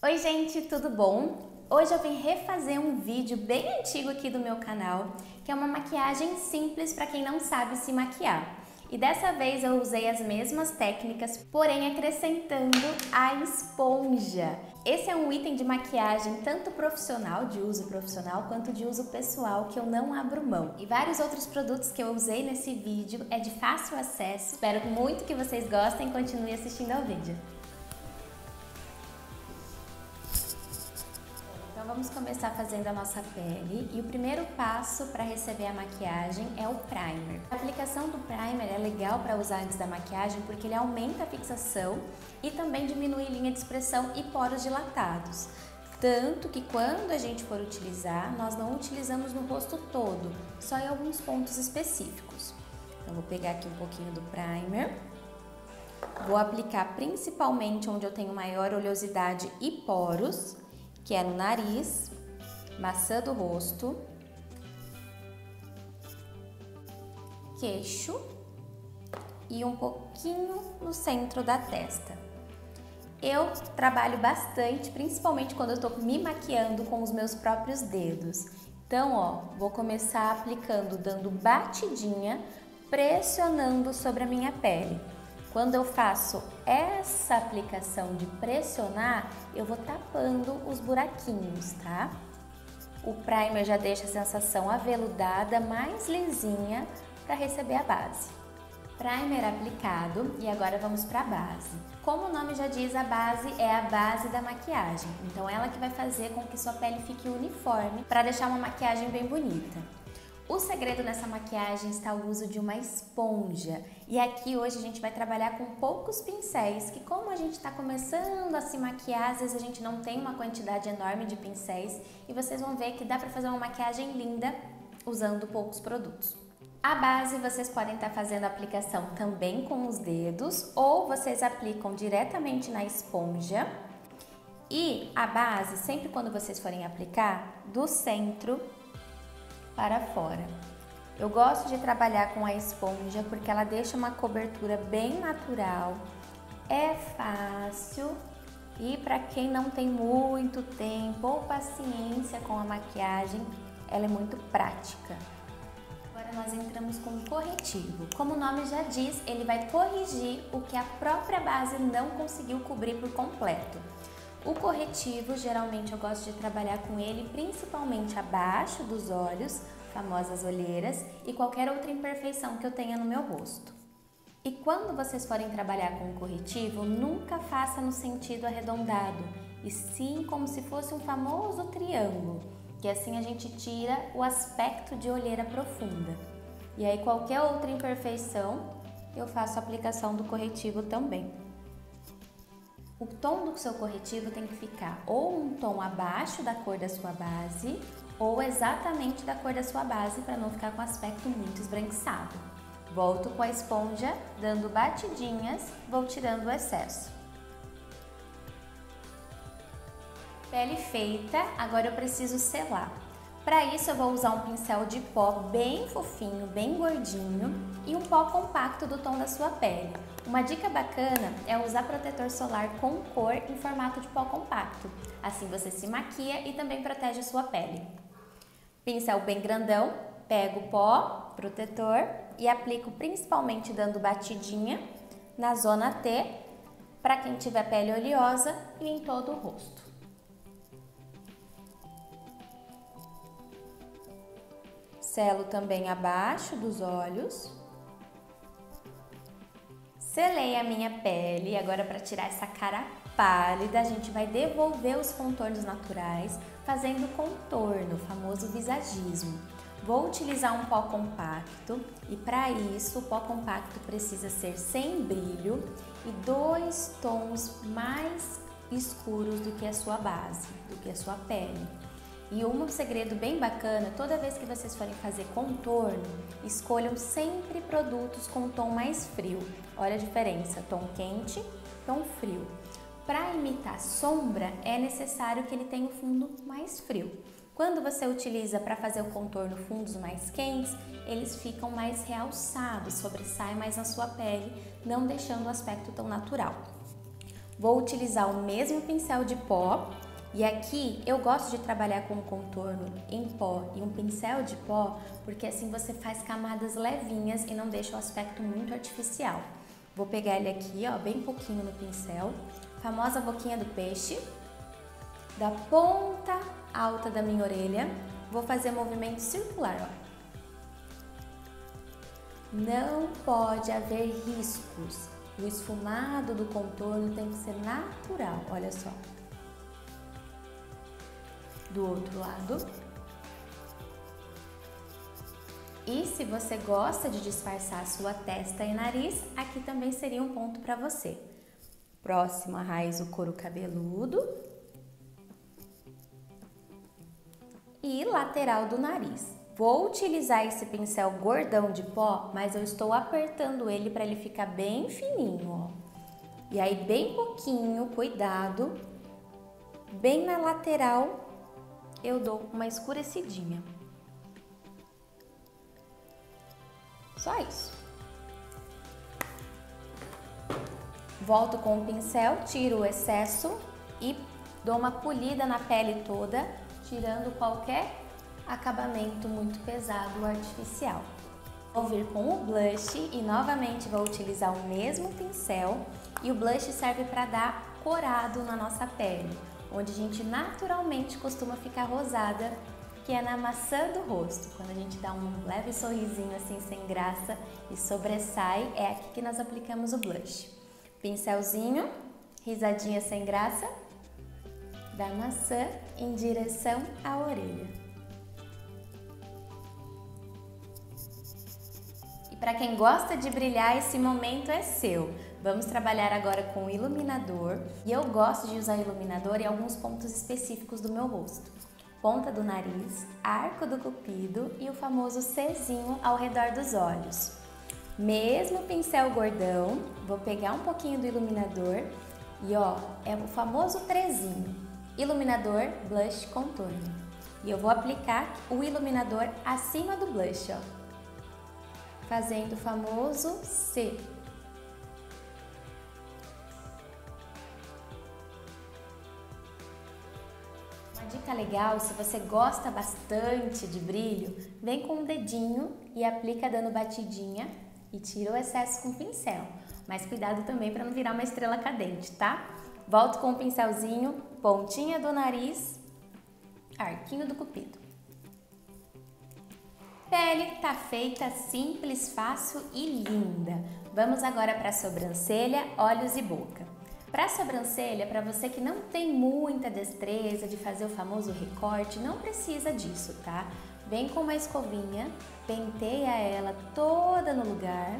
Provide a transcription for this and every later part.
Oi gente, tudo bom? Hoje eu vim refazer um vídeo bem antigo aqui do meu canal, que é uma maquiagem simples para quem não sabe se maquiar. E dessa vez eu usei as mesmas técnicas, porém acrescentando a esponja. Esse é um item de maquiagem tanto profissional, de uso profissional, quanto de uso pessoal, que eu não abro mão. E vários outros produtos que eu usei nesse vídeo é de fácil acesso. Espero muito que vocês gostem e continuem assistindo ao vídeo. Então vamos começar fazendo a nossa pele e o primeiro passo para receber a maquiagem é o primer. A aplicação do primer é legal para usar antes da maquiagem porque ele aumenta a fixação e também diminui linha de expressão e poros dilatados. Tanto que quando a gente for utilizar, nós não utilizamos no rosto todo, só em alguns pontos específicos. Então vou pegar aqui um pouquinho do primer, vou aplicar principalmente onde eu tenho maior oleosidade e poros, que é no nariz, maçã do rosto, queixo e um pouquinho no centro da testa. Eu trabalho bastante, principalmente quando eu tô me maquiando com os meus próprios dedos. Então, ó, vou começar aplicando, dando batidinha, pressionando sobre a minha pele. Quando eu faço essa aplicação de pressionar, eu vou tapando os buraquinhos, tá? O primer já deixa a sensação aveludada, mais lisinha, para receber a base. Primer aplicado e agora vamos para a base. Como o nome já diz, a base é a base da maquiagem. Então ela que vai fazer com que sua pele fique uniforme para deixar uma maquiagem bem bonita. O segredo nessa maquiagem está o uso de uma esponja. E aqui hoje a gente vai trabalhar com poucos pincéis, que como a gente está começando a se maquiar, às vezes a gente não tem uma quantidade enorme de pincéis e vocês vão ver que dá para fazer uma maquiagem linda usando poucos produtos. A base vocês podem estar fazendo a aplicação também com os dedos ou vocês aplicam diretamente na esponja. E a base, sempre quando vocês forem aplicar, do centro para fora. Eu gosto de trabalhar com a esponja porque ela deixa uma cobertura bem natural, é fácil e para quem não tem muito tempo ou paciência com a maquiagem, ela é muito prática. Agora nós entramos com o corretivo. Como o nome já diz, ele vai corrigir o que a própria base não conseguiu cobrir por completo. O corretivo, geralmente eu gosto de trabalhar com ele principalmente abaixo dos olhos, famosas olheiras, e qualquer outra imperfeição que eu tenha no meu rosto. E quando vocês forem trabalhar com o corretivo, nunca faça no sentido arredondado, e sim como se fosse um famoso triângulo, que assim a gente tira o aspecto de olheira profunda. E aí qualquer outra imperfeição, eu faço a aplicação do corretivo também. O tom do seu corretivo tem que ficar ou um tom abaixo da cor da sua base ou exatamente da cor da sua base para não ficar com aspecto muito esbranquiçado. Volto com a esponja, dando batidinhas, vou tirando o excesso. Pele feita, agora eu preciso selar. Para isso eu vou usar um pincel de pó bem fofinho, bem gordinho e um pó compacto do tom da sua pele. Uma dica bacana é usar protetor solar com cor em formato de pó compacto. Assim você se maquia e também protege a sua pele. Pincel bem grandão, pego o pó, protetor e aplico principalmente dando batidinha na zona T, para quem tiver pele oleosa e em todo o rosto. Selo também abaixo dos olhos. Selei a minha pele, agora para tirar essa cara pálida, a gente vai devolver os contornos naturais, fazendo contorno, o famoso visagismo. Vou utilizar um pó compacto e para isso o pó compacto precisa ser sem brilho e 2 tons mais escuros do que a sua base, do que a sua pele. E um segredo bem bacana, toda vez que vocês forem fazer contorno, escolham sempre produtos com tom mais frio. Olha a diferença, tom quente, tom frio. Para imitar sombra, é necessário que ele tenha o fundo mais frio. Quando você utiliza para fazer o contorno fundos mais quentes, eles ficam mais realçados, sobressaem mais na sua pele, não deixando o aspecto tão natural. Vou utilizar o mesmo pincel de pó e aqui eu gosto de trabalhar com contorno em pó e um pincel de pó porque assim você faz camadas levinhas e não deixa o aspecto muito artificial. Vou pegar ele aqui, ó, bem pouquinho no pincel, famosa boquinha do peixe, da ponta alta da minha orelha, vou fazer movimento circular, ó. Não pode haver riscos. O esfumado do contorno tem que ser natural, olha só. Do outro lado. E se você gosta de disfarçar a sua testa e nariz, aqui também seria um ponto para você. Próximo a raiz, o couro cabeludo. E lateral do nariz. Vou utilizar esse pincel gordão de pó, mas eu estou apertando ele para ele ficar bem fininho, ó. E aí bem pouquinho, cuidado, bem na lateral eu dou uma escurecidinha. Só isso. Volto com o pincel, tiro o excesso e dou uma polida na pele toda, tirando qualquer acabamento muito pesado ou artificial. Vou vir com o blush e novamente vou utilizar o mesmo pincel e o blush serve para dar corado na nossa pele, onde a gente naturalmente costuma ficar rosada, que é na maçã do rosto. Quando a gente dá um leve sorrisinho assim sem graça e sobressai, é aqui que nós aplicamos o blush. Pincelzinho, risadinha sem graça, da maçã em direção à orelha. E para quem gosta de brilhar, esse momento é seu. Vamos trabalhar agora com o iluminador. E eu gosto de usar iluminador em alguns pontos específicos do meu rosto. Ponta do nariz, arco do cupido e o famoso Czinho ao redor dos olhos. Mesmo pincel gordão, vou pegar um pouquinho do iluminador e ó, é o famoso trezinho. Iluminador, blush, contorno. E eu vou aplicar o iluminador acima do blush, ó. Fazendo o famoso C. Uma dica legal, se você gosta bastante de brilho, vem com o dedinho e aplica dando batidinha e tira o excesso com o pincel. Mas cuidado também para não virar uma estrela cadente, tá? Volto com o pincelzinho, pontinha do nariz, arquinho do cupido. Pele tá feita, simples, fácil e linda. Vamos agora para a sobrancelha, olhos e boca. Para a sobrancelha, para você que não tem muita destreza de fazer o famoso recorte, não precisa disso, tá? Vem com uma escovinha, penteia ela toda no lugar.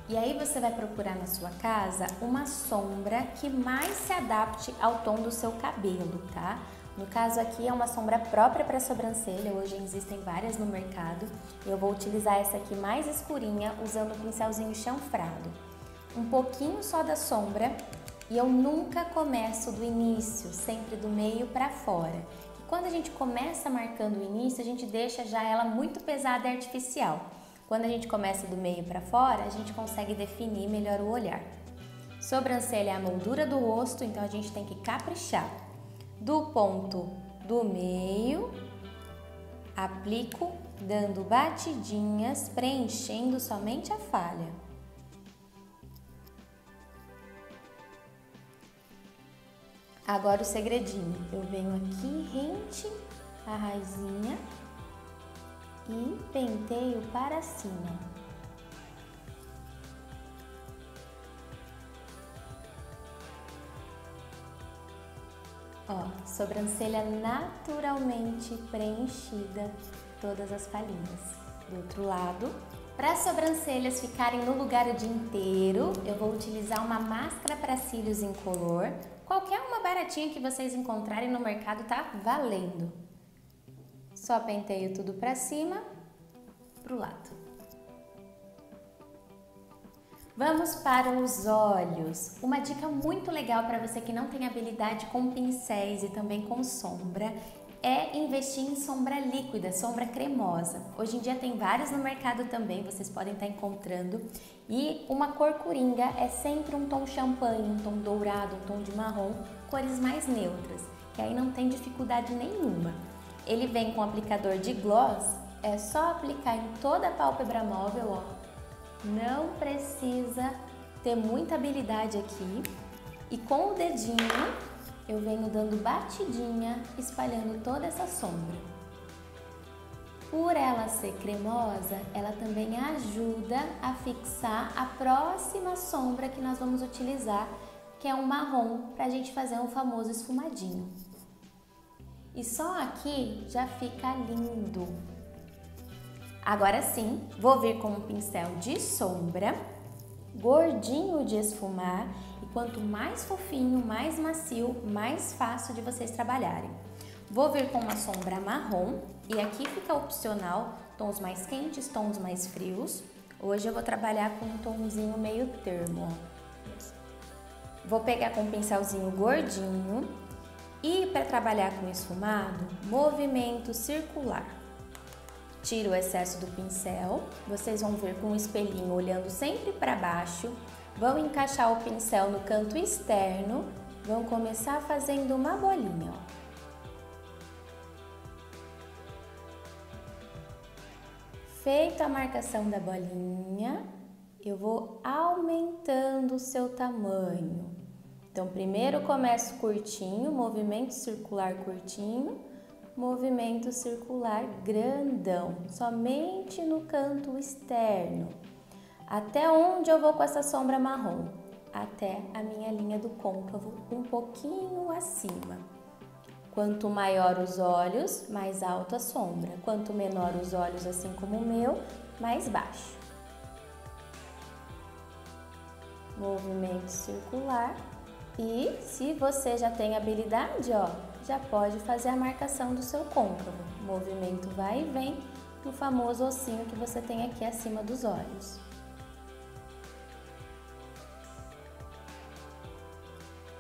E aí você vai procurar na sua casa uma sombra que mais se adapte ao tom do seu cabelo, tá? No caso aqui é uma sombra própria para sobrancelha, hoje existem várias no mercado. Eu vou utilizar essa aqui mais escurinha, usando o pincelzinho chanfrado. Um pouquinho só da sombra e eu nunca começo do início, sempre do meio para fora. E quando a gente começa marcando o início, a gente deixa já ela muito pesada e artificial. Quando a gente começa do meio para fora, a gente consegue definir melhor o olhar. Sobrancelha é a moldura do rosto, então a gente tem que caprichar. Do ponto do meio, aplico dando batidinhas, preenchendo somente a falha. Agora o segredinho, eu venho aqui rente a raizinha e penteio para cima. Ó, sobrancelha naturalmente preenchida, todas as falhinhas. Do outro lado, para as sobrancelhas ficarem no lugar o dia inteiro, eu vou utilizar uma máscara para cílios incolor. Qualquer uma baratinha que vocês encontrarem no mercado tá valendo. Só penteio tudo para cima, pro lado. Vamos para os olhos. Uma dica muito legal para você que não tem habilidade com pincéis e também com sombra é investir em sombra líquida, sombra cremosa. Hoje em dia tem várias no mercado também, vocês podem estar encontrando. E uma cor coringa é sempre um tom champanhe, um tom dourado, um tom de marrom, cores mais neutras, que aí não tem dificuldade nenhuma. Ele vem com aplicador de gloss, é só aplicar em toda a pálpebra móvel, ó. Não precisa ter muita habilidade aqui. E com o dedinho eu venho dando batidinha, espalhando toda essa sombra. Por ela ser cremosa, ela também ajuda a fixar a próxima sombra que nós vamos utilizar, que é um marrom, para a gente fazer um famoso esfumadinho. E só aqui já fica lindo. Agora sim, vou vir com um pincel de sombra, gordinho de esfumar, e quanto mais fofinho, mais macio, mais fácil de vocês trabalharem. Vou vir com uma sombra marrom, e aqui fica opcional, tons mais quentes, tons mais frios. Hoje eu vou trabalhar com um tomzinho meio termo, ó. Vou pegar com um pincelzinho gordinho, e para trabalhar com esfumado, movimento circular. Tiro o excesso do pincel, vocês vão ver com o espelhinho olhando sempre para baixo, vão encaixar o pincel no canto externo, vão começar fazendo uma bolinha, ó. Feita a marcação da bolinha, eu vou aumentando o seu tamanho. Então, primeiro começo curtinho, movimento circular curtinho, movimento circular grandão, somente no canto externo. Até onde eu vou com essa sombra marrom? Até a minha linha do côncavo, um pouquinho acima. Quanto maior os olhos, mais alta a sombra. Quanto menor os olhos, assim como o meu, mais baixo. Movimento circular. E se você já tem habilidade, ó, já pode fazer a marcação do seu côncavo. O movimento vai e vem no famoso ossinho que você tem aqui acima dos olhos.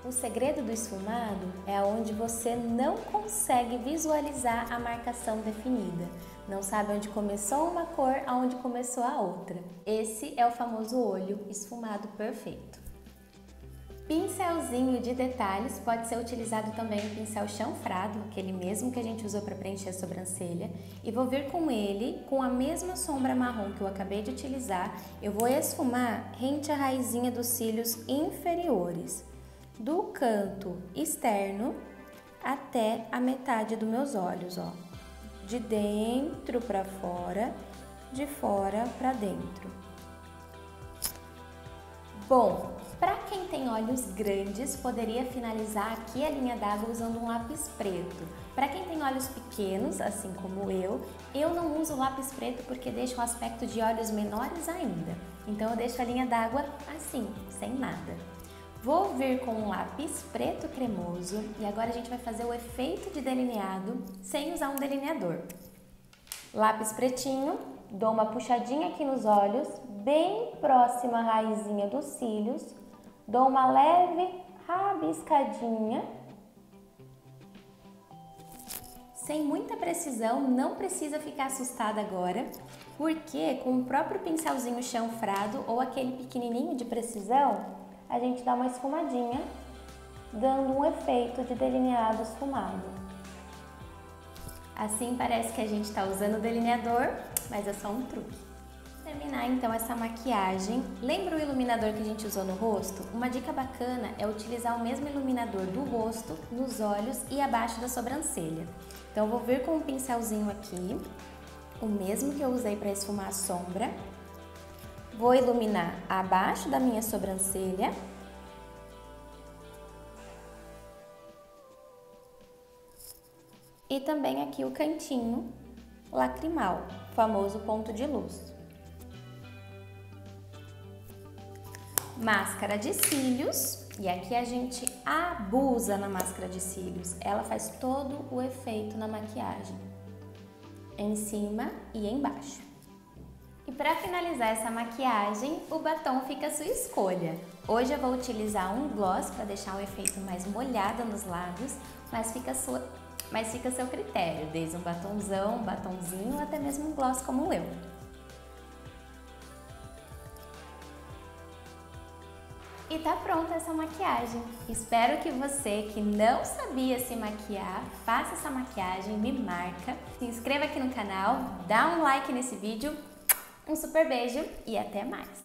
O segredo do esfumado é onde você não consegue visualizar a marcação definida. Não sabe onde começou uma cor, aonde começou a outra. Esse é o famoso olho esfumado perfeito. Pincelzinho de detalhes pode ser utilizado também o pincel chanfrado, aquele mesmo que a gente usou para preencher a sobrancelha. E vou vir com ele, com a mesma sombra marrom que eu acabei de utilizar, eu vou esfumar rente à raizinha dos cílios inferiores, do canto externo até a metade dos meus olhos, ó. De dentro para fora, de fora para dentro. Bom, para quem tem olhos grandes, poderia finalizar aqui a linha d'água usando um lápis preto. Para quem tem olhos pequenos, assim como eu não uso lápis preto porque deixa o aspecto de olhos menores ainda. Então eu deixo a linha d'água assim, sem nada. Vou vir com um lápis preto cremoso e agora a gente vai fazer o efeito de delineado sem usar um delineador. Lápis pretinho, dou uma puxadinha aqui nos olhos, bem próxima à raizinha dos cílios, dou uma leve rabiscadinha. Sem muita precisão, não precisa ficar assustada agora, porque com o próprio pincelzinho chanfrado ou aquele pequenininho de precisão, a gente dá uma esfumadinha, dando um efeito de delineado esfumado. Assim parece que a gente está usando o delineador, mas é só um truque. Para terminar então essa maquiagem, lembra o iluminador que a gente usou no rosto? Uma dica bacana é utilizar o mesmo iluminador do rosto, nos olhos e abaixo da sobrancelha. Então eu vou vir com um pincelzinho aqui, o mesmo que eu usei para esfumar a sombra. Vou iluminar abaixo da minha sobrancelha. E também aqui o cantinho lacrimal, famoso ponto de luz. Máscara de cílios. E aqui a gente abusa na máscara de cílios. Ela faz todo o efeito na maquiagem. Em cima e embaixo. E para finalizar essa maquiagem, o batom fica à sua escolha. Hoje eu vou utilizar um gloss para deixar um efeito mais molhado nos lábios, mas fica à sua mas fica a seu critério, desde um batonzão, um batonzinho ou até mesmo um gloss como eu. E tá pronta essa maquiagem. Espero que você que não sabia se maquiar, faça essa maquiagem, me marca, se inscreva aqui no canal, dá um like nesse vídeo, um super beijo e até mais!